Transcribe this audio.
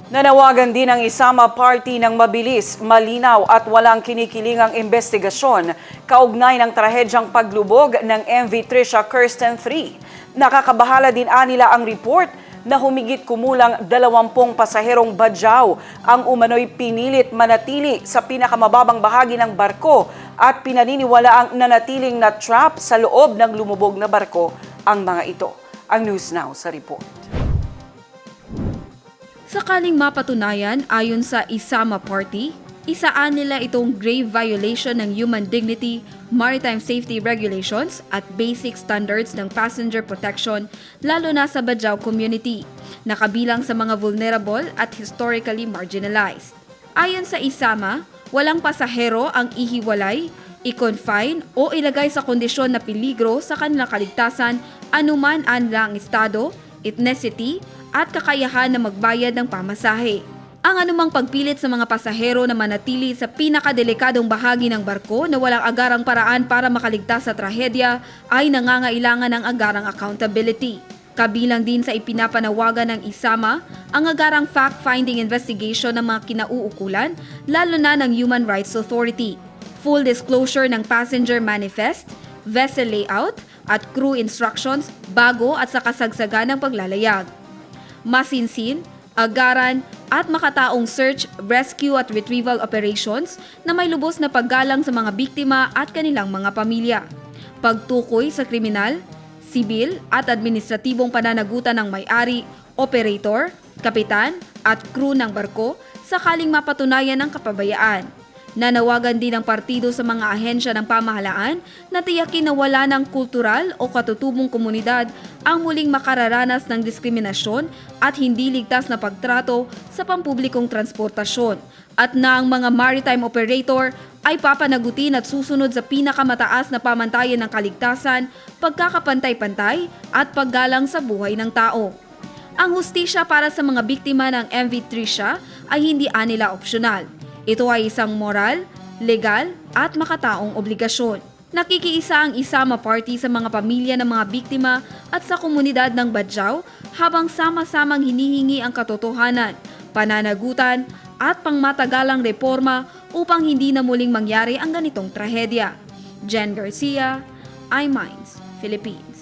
Nanawagan din ang Isama Party ng mabilis, malinaw at walang kinikilingang investigasyon kaugnay ng trahedyang paglubog ng MV Trisha Kirsten 3. Nakakabahala din anila ang report na humigit kumulang 20 pasaherong badyaw ang umano'y pinilit manatili sa pinakamababang bahagi ng barko at pinaniniwalaang nanatiling na trap sa loob ng lumubog na barko ang mga ito. Ang News Now sa report. Sakaling mapatunayan ayon sa Isama Party, isaan nila itong grave violation ng human dignity, maritime safety regulations at basic standards ng passenger protection lalo na sa Badjao community, na kabilang sa mga vulnerable at historically marginalized. Ayon sa Isama, walang pasahero ang ihiwalay, i-confine o ilagay sa kondisyon na peligro sa kanilang kaligtasan anuman ang estado, ethnicity, at kakayahan na magbayad ng pamasahe. Ang anumang pagpilit sa mga pasahero na manatili sa pinakadelikadong bahagi ng barko na walang agarang paraan para makaligtas sa trahedya ay nangangailangan ng agarang accountability. Kabilang din sa ipinapanawagan ng Isama ang agarang fact-finding investigation ng mga kinauukulan, lalo na ng Human Rights Authority. Full disclosure ng passenger manifest, vessel layout at crew instructions bago at sa kasagsagan ng paglalayag. Masinsin, agaran at makataong search, rescue at retrieval operations na may lubos na paggalang sa mga biktima at kanilang mga pamilya. Pagtukoy sa kriminal, sibil at administratibong pananagutan ng may-ari, operator, kapitan at crew ng barko sakaling mapatunayan ang kapabayaan. Nanawagan din ang partido sa mga ahensya ng pamahalaan na tiyakin na wala ng kultural o katutubong komunidad ang muling makararanas ng diskriminasyon at hindi ligtas na pagtrato sa pampublikong transportasyon at na ang mga maritime operator ay papanagutin at susunod sa pinakamataas na pamantayan ng kaligtasan, pagkakapantay-pantay at paggalang sa buhay ng tao. Ang hustisya para sa mga biktima ng MV Trisha ay hindi anila opsyonal. Ito ay isang moral, legal at makataong obligasyon. Nakikiisa ang Isama Party sa mga pamilya ng mga biktima at sa komunidad ng Badjao habang sama-samang hinihingi ang katotohanan, pananagutan at pangmatagalang reforma upang hindi na muling mangyari ang ganitong trahedya. Jen Garcia, iMinds, Philippines.